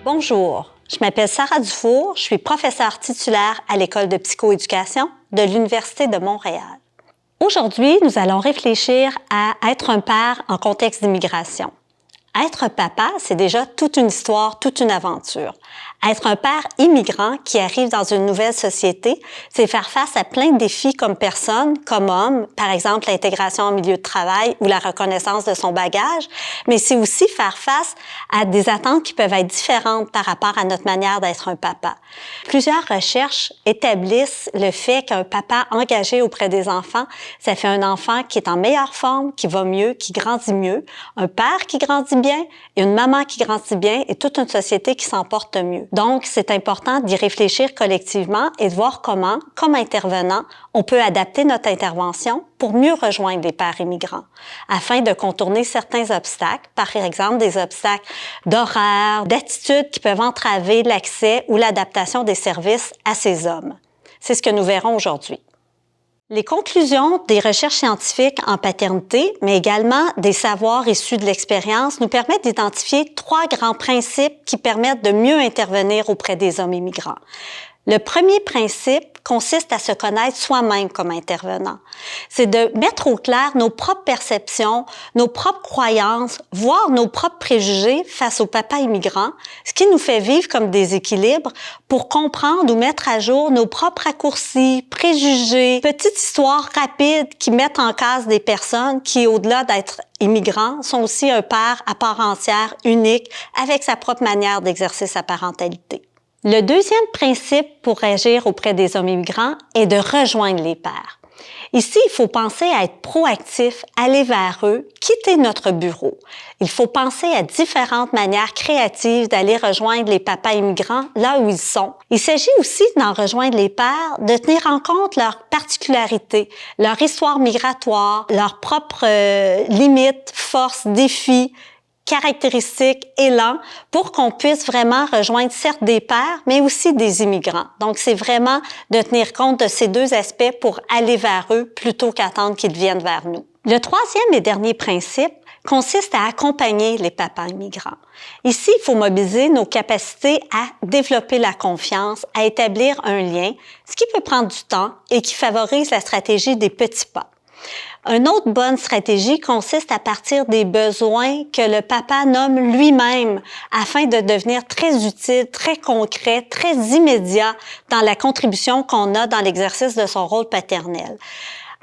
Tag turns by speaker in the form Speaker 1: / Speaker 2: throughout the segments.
Speaker 1: Bonjour, je m'appelle Sarah Dufour, je suis professeure titulaire à l'École de psychoéducation de l'Université de Montréal. Aujourd'hui, nous allons réfléchir à être un père en contexte d'immigration. Être papa, c'est déjà toute une histoire, toute une aventure. Être un père immigrant qui arrive dans une nouvelle société, c'est faire face à plein de défis comme personne, comme homme, par exemple l'intégration en milieu de travail ou la reconnaissance de son bagage, mais c'est aussi faire face à des attentes qui peuvent être différentes par rapport à notre manière d'être un papa. Plusieurs recherches établissent le fait qu'un papa engagé auprès des enfants, ça fait un enfant qui est en meilleure forme, qui va mieux, qui grandit mieux, un père qui grandit bien, et une maman qui grandit bien et toute une société qui s'en porte mieux. Donc, c'est important d'y réfléchir collectivement et de voir comment, comme intervenant, on peut adapter notre intervention pour mieux rejoindre les pères immigrants, afin de contourner certains obstacles, par exemple des obstacles d'horaire, d'attitudes qui peuvent entraver l'accès ou l'adaptation des services à ces hommes. C'est ce que nous verrons aujourd'hui. Les conclusions des recherches scientifiques en paternité, mais également des savoirs issus de l'expérience, nous permettent d'identifier 3 grands principes qui permettent de mieux intervenir auprès des hommes immigrants. Le premier principe consiste à se connaître soi-même comme intervenant. C'est de mettre au clair nos propres perceptions, nos propres croyances, voire nos propres préjugés face aux papas immigrants, ce qui nous fait vivre comme des équilibres pour comprendre ou mettre à jour nos propres raccourcis, préjugés, petites histoires rapides qui mettent en case des personnes qui, au-delà d'être immigrants, sont aussi un père à part entière, unique, avec sa propre manière d'exercer sa parentalité. Le deuxième principe pour agir auprès des hommes immigrants est de rejoindre les pairs. Ici, il faut penser à être proactif, aller vers eux, quitter notre bureau. Il faut penser à différentes manières créatives d'aller rejoindre les papas immigrants là où ils sont. Il s'agit aussi d'en rejoindre les pairs, de tenir en compte leurs particularités, leur histoire migratoire, leurs propres limites, forces, défis, caractéristiques, élans, pour qu'on puisse vraiment rejoindre certes des pairs, mais aussi des immigrants. Donc, c'est vraiment de tenir compte de ces 2 aspects pour aller vers eux plutôt qu'attendre qu'ils viennent vers nous. Le troisième et dernier principe consiste à accompagner les papas immigrants. Ici, il faut mobiliser nos capacités à développer la confiance, à établir un lien, ce qui peut prendre du temps et qui favorise la stratégie des petits pas. Une autre bonne stratégie consiste à partir des besoins que le papa nomme lui-même afin de devenir très utile, très concret, très immédiat dans la contribution qu'on a dans l'exercice de son rôle paternel.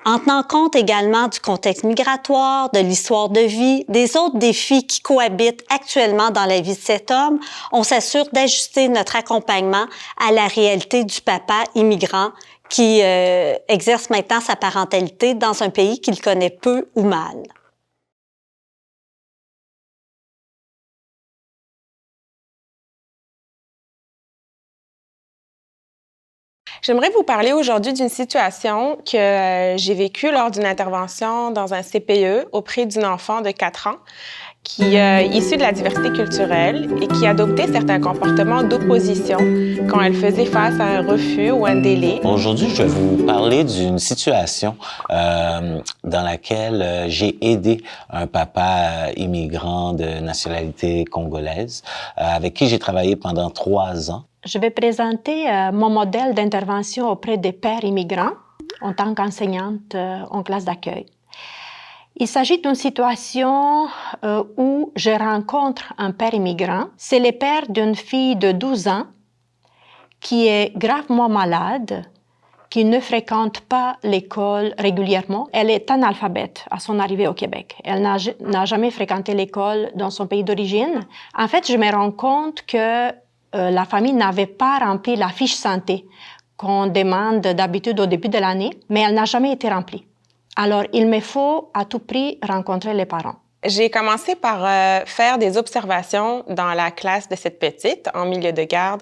Speaker 1: En tenant compte également du contexte migratoire, de l'histoire de vie, des autres défis qui cohabitent actuellement dans la vie de cet homme, on s'assure d'ajuster notre accompagnement à la réalité du papa immigrant qui exerce maintenant sa parentalité dans un pays qu'il connaît peu ou mal.
Speaker 2: J'aimerais vous parler aujourd'hui d'une situation que j'ai vécue lors d'une intervention dans un CPE auprès d'une enfant de 4 ans qui est issue de la diversité culturelle et qui adoptait certains comportements d'opposition quand elle faisait face à un refus ou un délai.
Speaker 3: Aujourd'hui, je vais vous parler d'une situation dans laquelle j'ai aidé un papa immigrant de nationalité congolaise avec qui j'ai travaillé pendant 3 ans.
Speaker 4: Je vais présenter mon modèle d'intervention auprès des pères immigrants en tant qu'enseignante en classe d'accueil. Il s'agit d'une situation où je rencontre un père immigrant. C'est le père d'une fille de 12 ans qui est gravement malade, qui ne fréquente pas l'école régulièrement. Elle est analphabète à son arrivée au Québec. Elle n'a jamais fréquenté l'école dans son pays d'origine. En fait, je me rends compte que la famille n'avait pas rempli la fiche santé qu'on demande d'habitude au début de l'année, mais elle n'a jamais été remplie. Alors, il me faut à tout prix rencontrer les parents.
Speaker 2: J'ai commencé par faire des observations dans la classe de cette petite, en milieu de garde,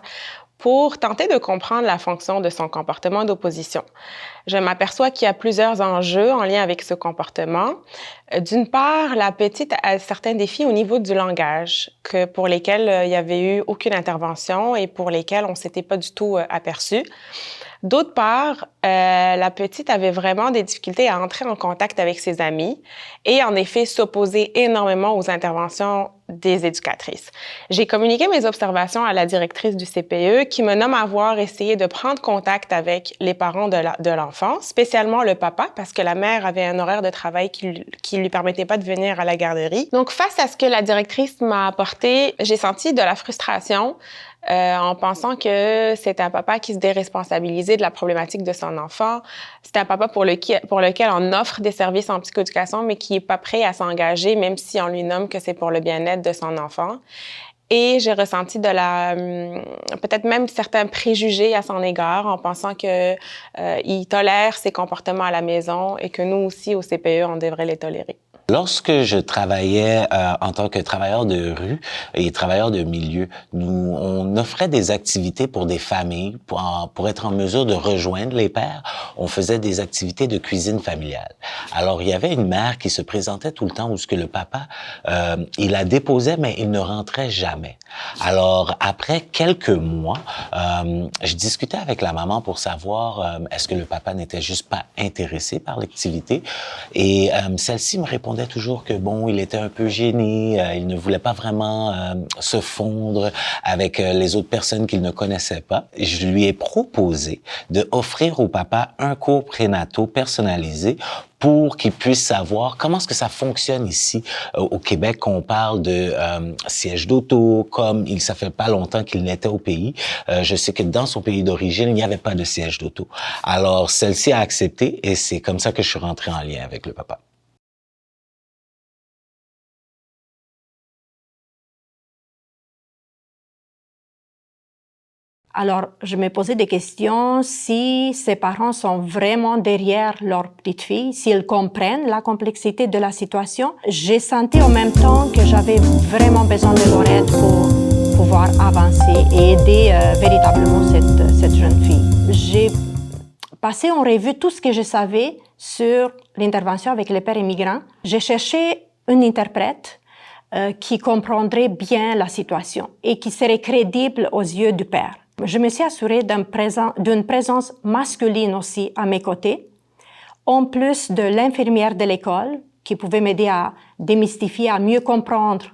Speaker 2: pour tenter de comprendre la fonction de son comportement d'opposition. Je m'aperçois qu'il y a plusieurs enjeux en lien avec ce comportement. D'une part, la petite a certains défis au niveau du langage, pour lesquels il n'y avait eu aucune intervention et pour lesquels on ne s'était pas du tout aperçu. D'autre part, la petite avait vraiment des difficultés à entrer en contact avec ses amis et en effet s'opposer énormément aux interventions des éducatrices. J'ai communiqué mes observations à la directrice du CPE qui me nomme avoir essayé de prendre contact avec les parents de l'enfant, spécialement le papa, parce que la mère avait un horaire de travail qui lui permettait pas de venir à la garderie. Donc, face à ce que la directrice m'a apporté, j'ai senti de la frustration en pensant que c'est un papa qui se déresponsabilisait de la problématique de son enfant. C'est un papa pour lequel on offre des services en psychoéducation, mais qui n'est pas prêt à s'engager, même si on lui nomme que c'est pour le bien-être de son enfant. Et j'ai ressenti peut-être même certains préjugés à son égard en pensant que il tolère ses comportements à la maison et que nous aussi, au CPE, on devrait les tolérer.
Speaker 3: Lorsque je travaillais en tant que travailleur de rue et travailleur de milieu, on offrait des activités pour des familles pour être en mesure de rejoindre les pères. On faisait des activités de cuisine familiale. Alors, il y avait une mère qui se présentait tout le temps où ce que le papa, il la déposait, mais il ne rentrait jamais. Alors, après quelques mois, je discutais avec la maman pour savoir est-ce que le papa n'était juste pas intéressé par l'activité. Et celle-ci me répondait toujours que bon, il était un peu gêné, il ne voulait pas vraiment se fondre avec les autres personnes qu'il ne connaissait pas. Je lui ai proposé de offrir au papa un cours prénatal personnalisé pour qu'il puisse savoir comment est-ce que ça fonctionne ici au Québec, quand on parle de siège d'auto, comme ça fait pas longtemps qu'il n'était au pays. Je sais que dans son pays d'origine, il n'y avait pas de siège d'auto. Alors, celle-ci a accepté et c'est comme ça que je suis rentré en lien avec le papa.
Speaker 4: Alors, je me posais des questions si ses parents sont vraiment derrière leur petite fille, s'ils comprennent la complexité de la situation. J'ai senti en même temps que j'avais vraiment besoin de leur aide pour pouvoir avancer et aider véritablement cette jeune fille. J'ai passé en revue tout ce que je savais sur l'intervention avec les pères immigrants. J'ai cherché une interprète qui comprendrait bien la situation et qui serait crédible aux yeux du père. Je me suis assurée d'une présence masculine aussi à mes côtés, en plus de l'infirmière de l'école qui pouvait m'aider à démystifier, à mieux comprendre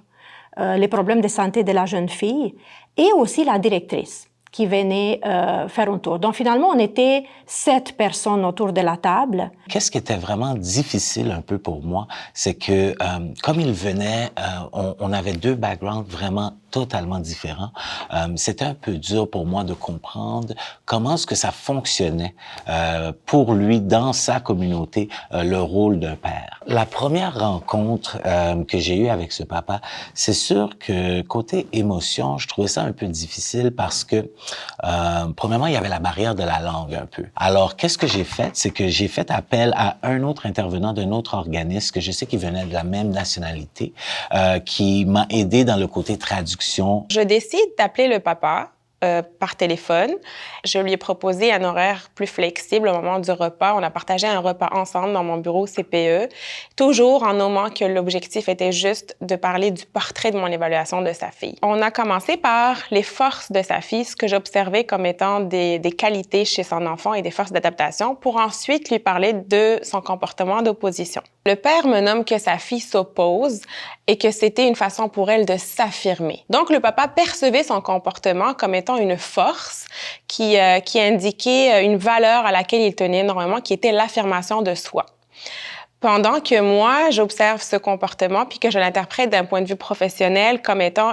Speaker 4: les problèmes de santé de la jeune fille, et aussi la directrice qui venait faire un tour. Donc finalement, on était 7 personnes autour de la table.
Speaker 3: Qu'est-ce qui était vraiment difficile un peu pour moi, c'est que comme il venait, on avait 2 backgrounds vraiment totalement différents. C'était un peu dur pour moi de comprendre comment est-ce que ça fonctionnait pour lui dans sa communauté, le rôle d'un père. La première rencontre que j'ai eue avec ce papa, c'est sûr que côté émotion, je trouvais ça un peu difficile parce que premièrement, il y avait la barrière de la langue un peu. Alors, qu'est-ce que j'ai fait? C'est que j'ai fait appel à un autre intervenant d'un autre organisme que je sais qu'il venait de la même nationalité, qui m'a aidé dans le côté traduction.
Speaker 2: Je décide d'appeler le papa par téléphone. Je lui ai proposé un horaire plus flexible au moment du repas. On a partagé un repas ensemble dans mon bureau CPE, toujours en nommant que l'objectif était juste de parler du portrait de mon évaluation de sa fille. On a commencé par les forces de sa fille, ce que j'observais comme étant des qualités chez son enfant et des forces d'adaptation, pour ensuite lui parler de son comportement d'opposition. Le père me nomme que sa fille s'oppose et que c'était une façon pour elle de s'affirmer. Donc, le papa percevait son comportement comme étant une force qui indiquait une valeur à laquelle il tenait énormément, qui était l'affirmation de soi. Pendant que moi, j'observe ce comportement puis que je l'interprète d'un point de vue professionnel comme étant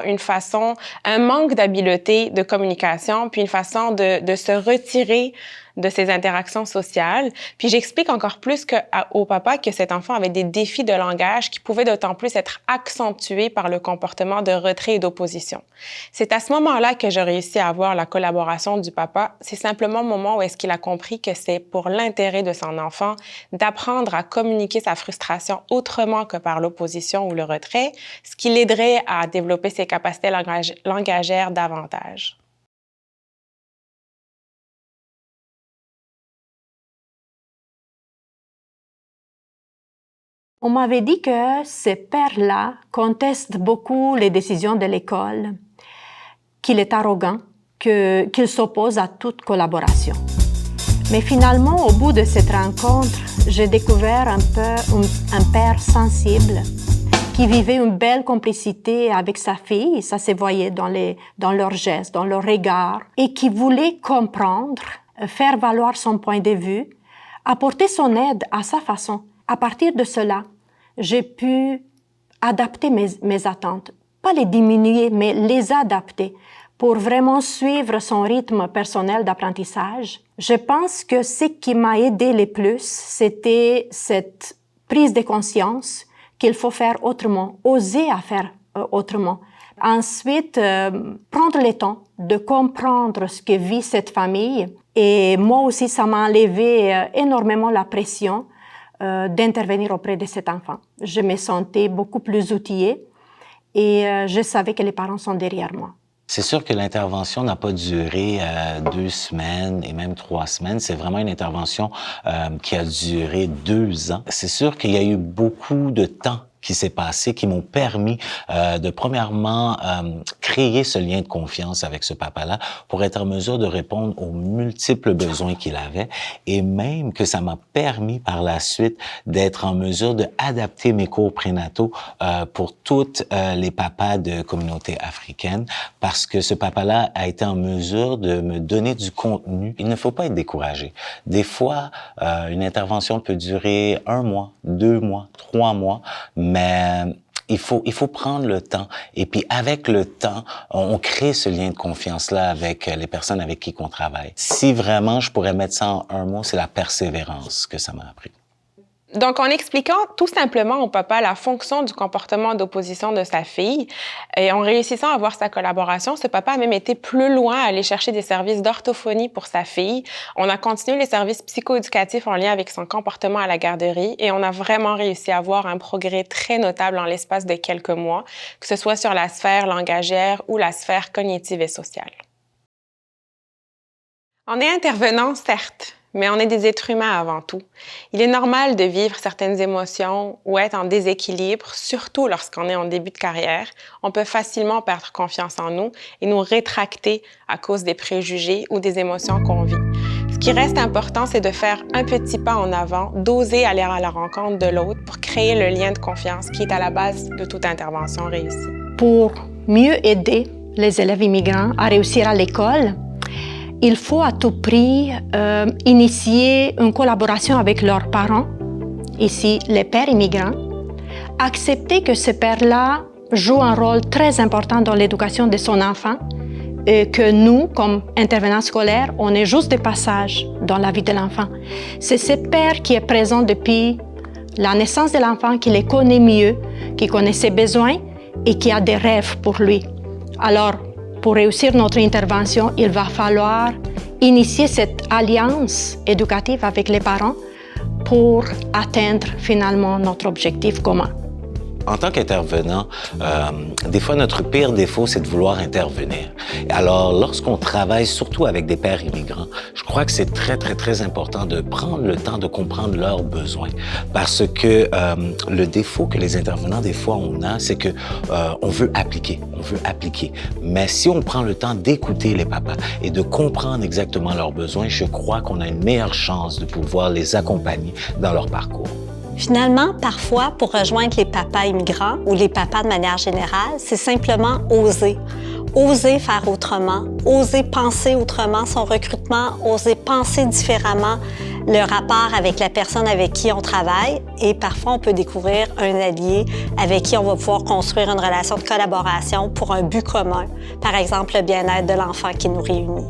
Speaker 2: un manque d'habileté de communication puis une façon de se retirer de ses interactions sociales. Puis j'explique encore plus au papa que cet enfant avait des défis de langage qui pouvaient d'autant plus être accentués par le comportement de retrait et d'opposition. C'est à ce moment-là que j'ai réussi à avoir la collaboration du papa. C'est simplement le moment où est-ce qu'il a compris que c'est pour l'intérêt de son enfant d'apprendre à communiquer sa frustration autrement que par l'opposition ou le retrait, ce qui l'aiderait à développer ses capacités langagères davantage.
Speaker 4: On m'avait dit que ces pères-là contestent beaucoup les décisions de l'école, qu'il est arrogant, qu'il s'oppose à toute collaboration. Mais finalement, au bout de cette rencontre, j'ai découvert un père sensible qui vivait une belle complicité avec sa fille, ça se voyait dans leurs gestes, dans leurs regards, et qui voulait comprendre, faire valoir son point de vue, apporter son aide à sa façon. À partir de cela, j'ai pu adapter mes attentes, pas les diminuer, mais les adapter pour vraiment suivre son rythme personnel d'apprentissage. Je pense que ce qui m'a aidé le plus, c'était cette prise de conscience qu'il faut faire autrement, oser à faire autrement. Ensuite, prendre le temps de comprendre ce que vit cette famille. Et moi aussi, ça m'a enlevé énormément la pression d'intervenir auprès de cet enfant. Je me sentais beaucoup plus outillée et je savais que les parents sont derrière moi.
Speaker 3: C'est sûr que l'intervention n'a pas duré 2 semaines et même 3 semaines. C'est vraiment une intervention qui a duré 2 ans. C'est sûr qu'il y a eu beaucoup de temps qui s'est passé, qui m'ont permis de premièrement créer ce lien de confiance avec ce papa-là pour être en mesure de répondre aux multiples besoins qu'il avait et même que ça m'a permis par la suite d'être en mesure de adapter mes cours prénataux pour toutes les papas de communautés africaines parce que ce papa-là a été en mesure de me donner du contenu. Il ne faut pas être découragé. Des fois, une intervention peut durer 1 mois, 2 mois, 3 mois, mais il faut prendre le temps. Et puis, avec le temps, on crée ce lien de confiance-là avec les personnes avec qui on travaille. Si vraiment je pourrais mettre ça en un mot, c'est la persévérance que ça m'a appris.
Speaker 2: Donc, en expliquant tout simplement au papa la fonction du comportement d'opposition de sa fille et en réussissant à avoir sa collaboration, ce papa a même été plus loin à aller chercher des services d'orthophonie pour sa fille. On a continué les services psychoéducatifs en lien avec son comportement à la garderie et on a vraiment réussi à avoir un progrès très notable en l'espace de quelques mois, que ce soit sur la sphère langagière ou la sphère cognitive et sociale. On est intervenant, certes, mais on est des êtres humains avant tout. Il est normal de vivre certaines émotions ou être en déséquilibre, surtout lorsqu'on est en début de carrière. On peut facilement perdre confiance en nous et nous rétracter à cause des préjugés ou des émotions qu'on vit. Ce qui reste important, c'est de faire un petit pas en avant, d'oser aller à la rencontre de l'autre pour créer le lien de confiance qui est à la base de toute intervention réussie.
Speaker 4: Pour mieux aider les élèves immigrants à réussir à l'école, il faut à tout prix initier une collaboration avec leurs parents, ici les pères immigrants, accepter que ces pères-là jouent un rôle très important dans l'éducation de son enfant et que nous, comme intervenants scolaires, on est juste de passage dans la vie de l'enfant. C'est ce père qui est présent depuis la naissance de l'enfant, qui les connaît mieux, qui connaît ses besoins et qui a des rêves pour lui. Alors, pour réussir notre intervention, il va falloir initier cette alliance éducative avec les parents pour atteindre finalement notre objectif commun.
Speaker 3: En tant qu'intervenant, des fois, notre pire défaut, c'est de vouloir intervenir. Alors, lorsqu'on travaille surtout avec des pères immigrants, je crois que c'est très, très, très important de prendre le temps de comprendre leurs besoins. Parce que le défaut que les intervenants, des fois, on a, c'est que on veut appliquer. Mais si on prend le temps d'écouter les papas et de comprendre exactement leurs besoins, je crois qu'on a une meilleure chance de pouvoir les accompagner dans leur parcours.
Speaker 1: Finalement, parfois, pour rejoindre les papas immigrants ou les papas de manière générale, c'est simplement oser. Oser faire autrement, oser penser autrement son recrutement, oser penser différemment le rapport avec la personne avec qui on travaille et parfois on peut découvrir un allié avec qui on va pouvoir construire une relation de collaboration pour un but commun, par exemple le bien-être de l'enfant qui nous réunit.